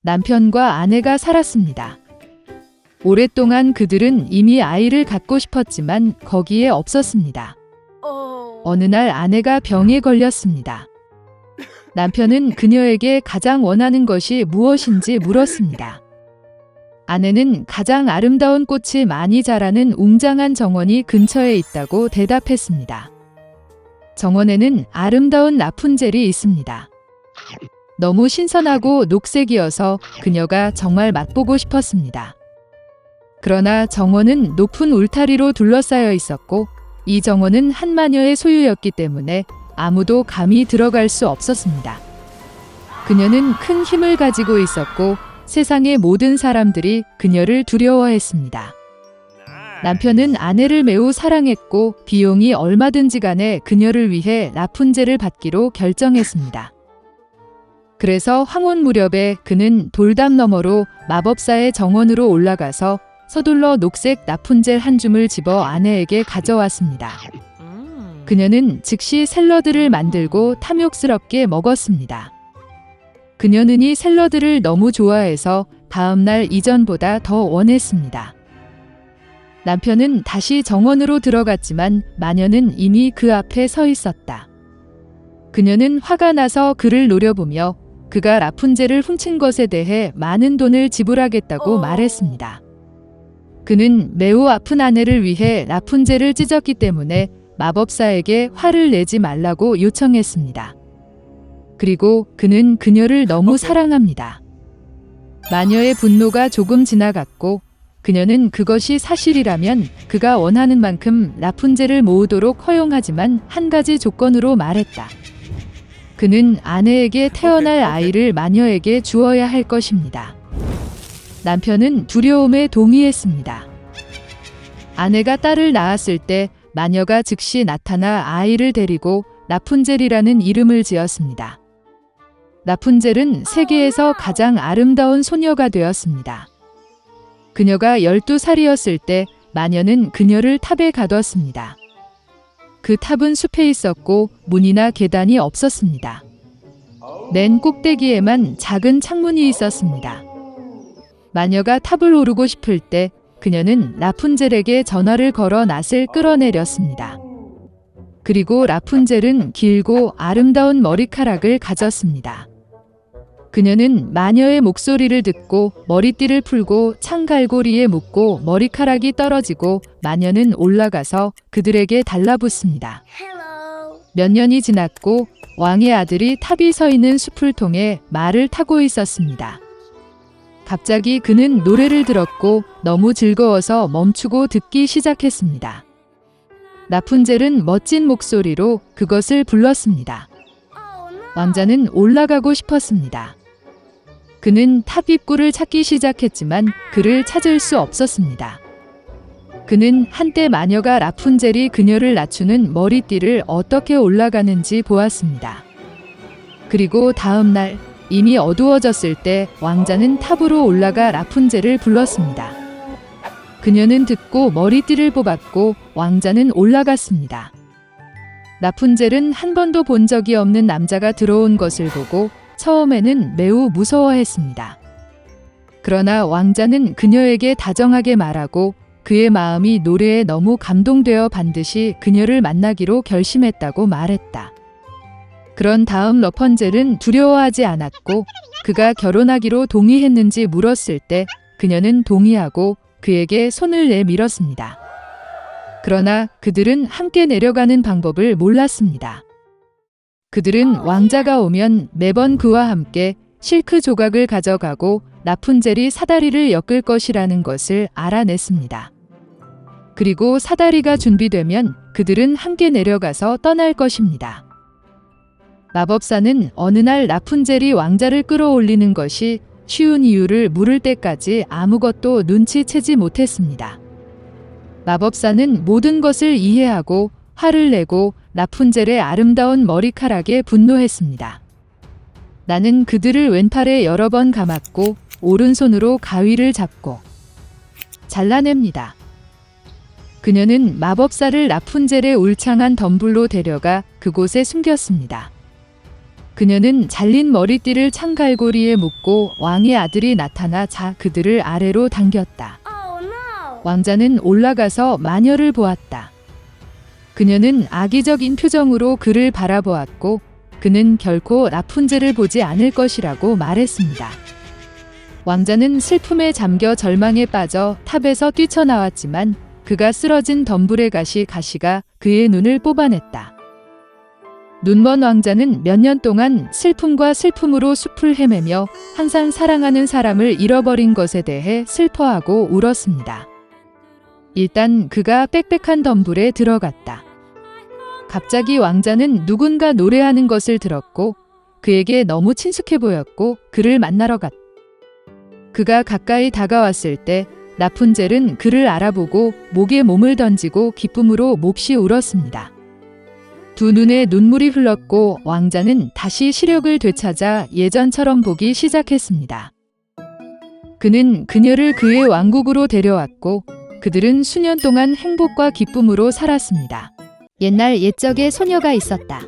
남편과 아내가 살았습니다. 오랫동안 그들은 이미 아이를 갖고 싶었지만 거기에 없었습니다. 어느 날 아내가 병에 걸렸습니다. 남편은 그녀에게 가장 원하는 것이 무엇인지 물었습니다. 아내는 가장 아름다운 꽃이 많이 자라는 웅장한 정원이 근처에 있다고 대답했습니다. 정원에는 아름다운 라푼젤이 있습니다. 너무 신선하고 녹색이어서 그녀가 정말 맛보고 싶었습니다. 그러나 정원은 높은 울타리로 둘러싸여 있었고 이 정원은 한 마녀의 소유였기 때문에 아무도 감히 들어갈 수 없었습니다. 그녀는 큰 힘을 가지고 있었고 세상의 모든 사람들이 그녀를 두려워했습니다. 남편은 아내를 매우 사랑했고 비용이 얼마든지 간에 그녀를 위해 라푼젤을 받기로 결정했습니다. 그래서 황혼 무렵에 그는 돌담 너머로 마법사의 정원으로 올라가서 서둘러 녹색 라푼젤 한 줌을 집어 아내에게 가져왔습니다. 그녀는 즉시 샐러드를 만들고 탐욕스럽게 먹었습니다. 그녀는 이 샐러드를 너무 좋아해서 다음 날 이전보다 더 원했습니다. 남편은 다시 정원으로 들어갔지만 마녀는 이미 그 앞에 서 있었다. 그녀는 화가 나서 그를 노려보며 그가 라푼젤을 훔친 것에 대해 많은 돈을 지불하겠다고 말했습니다. 그는 매우 아픈 아내를 위해 라푼젤을 찢었기 때문에 마법사에게 화를 내지 말라고 요청했습니다. 그리고 그는 그녀를 너무 사랑합니다. 마녀의 분노가 조금 지나갔고 그녀는 그것이 사실이라면 그가 원하는 만큼 라푼젤을 모으도록 허용하지만 한 가지 조건으로 말했다. 그는 아내에게 태어날 아이를 마녀에게 주어야 할 것입니다. 남편은 두려움에 동의했습니다. 아내가 딸을 낳았을 때 마녀가 즉시 나타나 아이를 데리고 라푼젤이라는 이름을 지었습니다. 라푼젤은 세계에서 가장 아름다운 소녀가 되었습니다. 그녀가 12살이었을 때 마녀는 그녀를 탑에 가뒀습니다. 그 탑은 숲에 있었고 문이나 계단이 없었습니다. 맨 꼭대기에만 작은 창문이 있었습니다. 마녀가 탑을 오르고 싶을 때 그녀는 라푼젤에게 전화를 걸어 낫을 끌어내렸습니다. 그리고 라푼젤은 길고 아름다운 머리카락을 가졌습니다. 그녀는 마녀의 목소리를 듣고 머리띠를 풀고 창갈고리에 묶고 머리카락이 떨어지고 마녀는 올라가서 그들에게 달라붙습니다. 몇 년이 지났고 왕의 아들이 탑이 서 있는 숲을 통해 말을 타고 있었습니다. 갑자기 그는 노래를 들었고 너무 즐거워서 멈추고 듣기 시작했습니다. 라푼젤은 멋진 목소리로 그것을 불렀습니다. 왕자는 올라가고 싶었습니다. 그는 탑 입구를 찾기 시작했지만 그를 찾을 수 없었습니다. 그는 한때 마녀가 라푼젤이 그녀를 낮추는 머리띠를 어떻게 올라가는지 보았습니다. 그리고 다음 날 이미 어두워졌을 때 왕자는 탑으로 올라가 라푼젤을 불렀습니다. 그녀는 듣고 머리띠를 뽑았고 왕자는 올라갔습니다. 라푼젤은 한 번도 본 적이 없는 남자가 들어온 것을 보고 처음에는 매우 무서워했습니다. 그러나 왕자는 그녀에게 다정하게 말하고 그의 마음이 노래에 너무 감동되어 반드시 그녀를 만나기로 결심했다고 말했다. 그런 다음 러펀젤은 두려워하지 않았고 그가 결혼하기로 동의했는지 물었을 때 그녀는 동의하고 그에게 손을 내밀었습니다. 그러나 그들은 함께 내려가는 방법을 몰랐습니다. 그들은 왕자가 오면 매번 그와 함께 실크 조각을 가져가고 라푼젤이 사다리를 엮을 것이라는 것을 알아냈습니다. 그리고 사다리가 준비되면 그들은 함께 내려가서 떠날 것입니다. 마법사는 어느 날 라푼젤이 왕자를 끌어올리는 것이 쉬운 이유를 물을 때까지 아무것도 눈치채지 못했습니다. 마법사는 모든 것을 이해하고 화를 내고 라푼젤의 아름다운 머리카락에 분노했습니다. 나는 그들을 왼팔에 여러 번 감았고 오른손으로 가위를 잡고 잘라냅니다. 그녀는 마법사를 라푼젤의 울창한 덤불로 데려가 그곳에 숨겼습니다. 그녀는 잘린 머리띠를 창갈고리에 묶고 왕의 아들이 나타나 그들을 아래로 당겼다. 왕자는 올라가서 마녀를 보았다. 그녀는 악의적인 표정으로 그를 바라보았고 그는 결코 라푼젤을 보지 않을 것이라고 말했습니다. 왕자는 슬픔에 잠겨 절망에 빠져 탑에서 뛰쳐나왔지만 그가 쓰러진 덤불의 가시가 그의 눈을 뽑아냈다. 눈먼 왕자는 몇 년 동안 슬픔과 슬픔으로 숲을 헤매며 항상 사랑하는 사람을 잃어버린 것에 대해 슬퍼하고 울었습니다. 일단 그가 빽빽한 덤불에 들어갔다. 갑자기 왕자는 누군가 노래하는 것을 들었고 그에게 너무 친숙해 보였고 그를 만나러 갔다. 그가 가까이 다가왔을 때 라푼젤은 그를 알아보고 목에 몸을 던지고 기쁨으로 몹시 울었습니다. 두 눈에 눈물이 흘렀고 왕자는 다시 시력을 되찾아 예전처럼 보기 시작했습니다. 그는 그녀를 그의 왕국으로 데려왔고 그들은 수년 동안 행복과 기쁨으로 살았습니다. 옛날 옛적에 소녀가 있었다.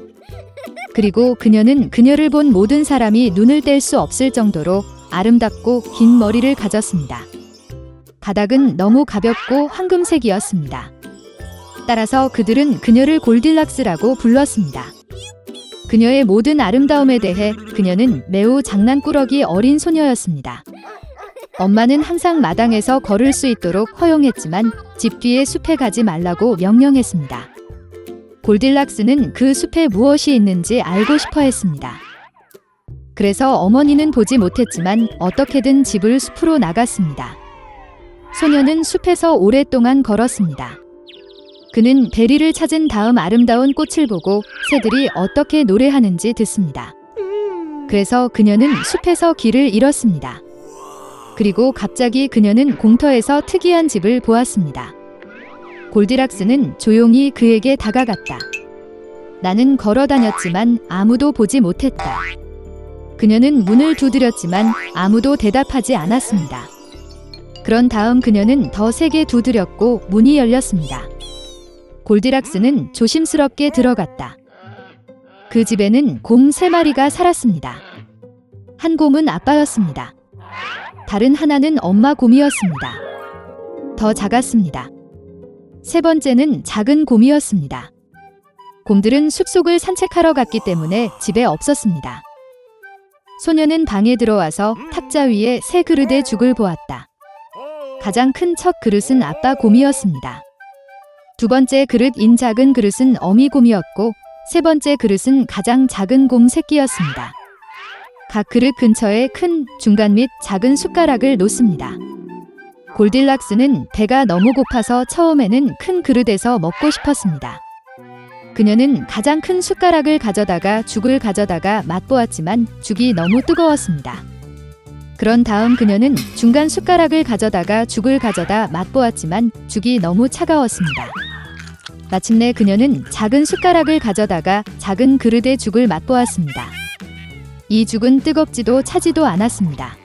그리고 그녀는 그녀를 본 모든 사람이 눈을 뗄 수 없을 정도로 아름답고 긴 머리를 가졌습니다. 가닥은 너무 가볍고 황금색이었습니다. 따라서 그들은 그녀를 골딜락스라고 불렀습니다. 그녀의 모든 아름다움에 대해 그녀는 매우 장난꾸러기 어린 소녀였습니다. 엄마는 항상 마당에서 걸을 수 있도록 허용했지만 집 뒤의 숲에 가지 말라고 명령했습니다. 골딜락스는 그 숲에 무엇이 있는지 알고 싶어 했습니다. 그래서 어머니는 보지 못했지만 어떻게든 집을 숲으로 나갔습니다. 소녀는 숲에서 오랫동안 걸었습니다. 그는 베리를 찾은 다음 아름다운 꽃을 보고 새들이 어떻게 노래하는지 듣습니다. 그래서 그녀는 숲에서 길을 잃었습니다. 그리고 갑자기 그녀는 공터에서 특이한 집을 보았습니다. 골디락스는 조용히 그에게 다가갔다. 나는 걸어 다녔지만 아무도 보지 못했다. 그녀는 문을 두드렸지만 아무도 대답하지 않았습니다. 그런 다음 그녀는 더 세게 두드렸고 문이 열렸습니다. 골디락스는 조심스럽게 들어갔다. 그 집에는 곰 3마리가 살았습니다. 한 곰은 아빠였습니다. 다른 하나는 엄마 곰이었습니다. 더 작았습니다. 세 번째는 작은 곰이었습니다. 곰들은 숲속을 산책하러 갔기 때문에 집에 없었습니다. 소녀는 방에 들어와서 탁자 위에 새 그릇의 죽을 보았다. 가장 큰 첫 그릇은 아빠 곰이었습니다. 두 번째 그릇인 작은 그릇은 어미 곰이었고 세 번째 그릇은 가장 작은 곰 새끼였습니다. 각 그릇 근처에 큰, 중간 및 작은 숟가락을 놓습니다. 골딜락스는 배가 너무 고파서 처음에는 큰 그릇에서 먹고 싶었습니다. 그녀는 가장 큰 숟가락을 가져다가 죽을 가져다가 맛보았지만 죽이 너무 뜨거웠습니다. 그런 다음 그녀는 중간 숟가락을 가져다가 죽을 가져다 맛보았지만 죽이 너무 차가웠습니다. 마침내 그녀는 작은 숟가락을 가져다가 작은 그릇의 죽을 맛보았습니다. 이 죽은 뜨겁지도 차지도 않았습니다.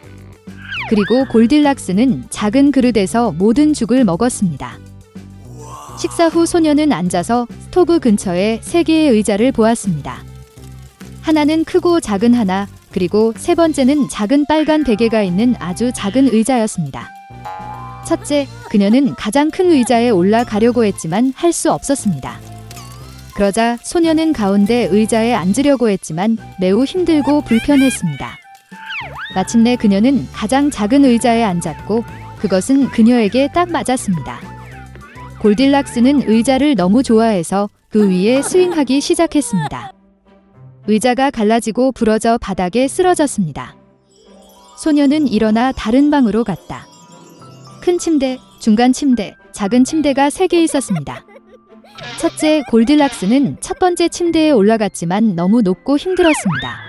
그리고 골딜락스는 작은 그릇에서 모든 죽을 먹었습니다. 식사 후 소녀는 앉아서 스토브 근처에 3개의 의자를 보았습니다. 하나는 크고 작은 하나, 그리고 세 번째는 작은 빨간 베개가 있는 아주 작은 의자였습니다. 첫째, 그녀는 가장 큰 의자에 올라가려고 했지만 할 수 없었습니다. 그러자 소녀는 가운데 의자에 앉으려고 했지만 매우 힘들고 불편했습니다. 마침내 그녀는 가장 작은 의자에 앉았고 그것은 그녀에게 딱 맞았습니다. 골딜락스는 의자를 너무 좋아해서 그 위에 스윙하기 시작했습니다. 의자가 갈라지고 부러져 바닥에 쓰러졌습니다. 소녀는 일어나 다른 방으로 갔다. 큰 침대, 중간 침대, 작은 침대가 3개 있었습니다. 첫째, 골딜락스는 첫 번째 침대에 올라갔지만 너무 높고 힘들었습니다.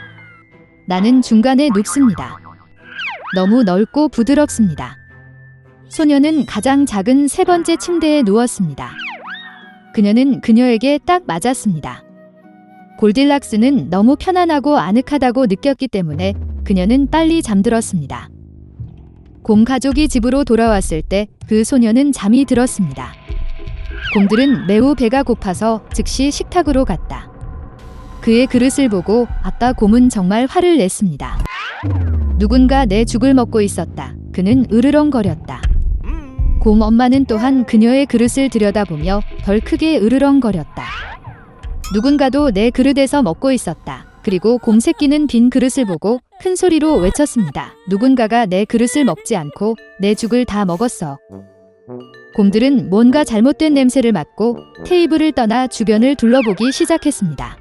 나는 중간에 눕습니다. 너무 넓고 부드럽습니다. 소녀는 가장 작은 세 번째 침대에 누웠습니다. 그녀는 그녀에게 딱 맞았습니다. 골딜락스는 너무 편안하고 아늑하다고 느꼈기 때문에 그녀는 빨리 잠들었습니다. 곰 가족이 집으로 돌아왔을 때 그 소녀는 잠이 들었습니다. 곰들은 매우 배가 고파서 즉시 식탁으로 갔다. 그의 그릇을 보고 아빠 곰은 정말 화를 냈습니다. 누군가 내 죽을 먹고 있었다. 그는 으르렁거렸다. 곰 엄마는 또한 그녀의 그릇을 들여다보며 덜 크게 으르렁거렸다. 누군가도 내 그릇에서 먹고 있었다. 그리고 곰 새끼는 빈 그릇을 보고 큰 소리로 외쳤습니다. 누군가가 내 그릇을 먹지 않고 내 죽을 다 먹었어. 곰들은 뭔가 잘못된 냄새를 맡고 테이블을 떠나 주변을 둘러보기 시작했습니다.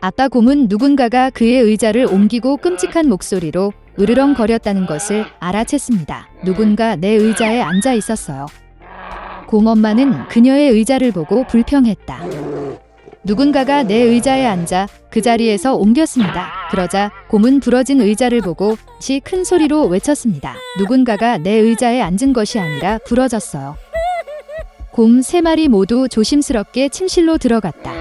아빠 곰은 누군가가 그의 의자를 옮기고 끔찍한 목소리로 으르렁거렸다는 것을 알아챘습니다. 누군가 내 의자에 앉아 있었어요. 곰 엄마는 그녀의 의자를 보고 불평했다. 누군가가 내 의자에 앉아 그 자리에서 옮겼습니다. 그러자 곰은 부러진 의자를 보고 시 큰 소리로 외쳤습니다. 누군가가 내 의자에 앉은 것이 아니라 부러졌어요. 곰 3마리 모두 조심스럽게 침실로 들어갔다.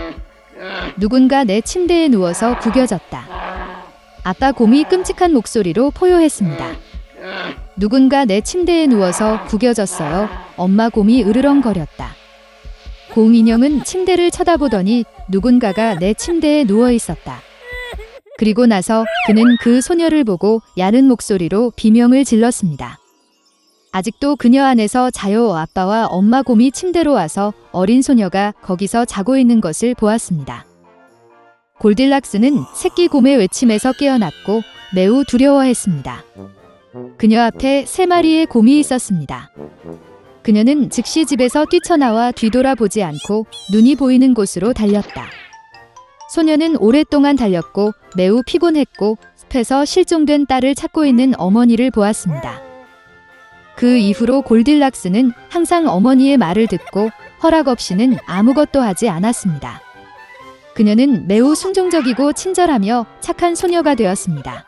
누군가 내 침대에 누워서 구겨졌다. 아빠 곰이 끔찍한 목소리로 포효했습니다. 누군가 내 침대에 누워서 구겨졌어요. 엄마 곰이 으르렁거렸다. 곰 인형은 침대를 쳐다보더니 누군가가 내 침대에 누워 있었다. 그리고 나서 그는 그 소녀를 보고 야는 목소리로 비명을 질렀습니다. 아직도 그녀 안에서 자요. 아빠와 엄마 곰이 침대로 와서 어린 소녀가 거기서 자고 있는 것을 보았습니다. 골딜락스는 새끼 곰의 외침에서 깨어났고 매우 두려워했습니다. 그녀 앞에 3마리의 곰이 있었습니다. 그녀는 즉시 집에서 뛰쳐나와 뒤돌아보지 않고 눈이 보이는 곳으로 달렸다. 소녀는 오랫동안 달렸고 매우 피곤했고 숲에서 실종된 딸을 찾고 있는 어머니를 보았습니다. 그 이후로 골딜락스는 항상 어머니의 말을 듣고 허락 없이는 아무것도 하지 않았습니다. 그녀는 매우 순종적이고 친절하며 착한 소녀가 되었습니다.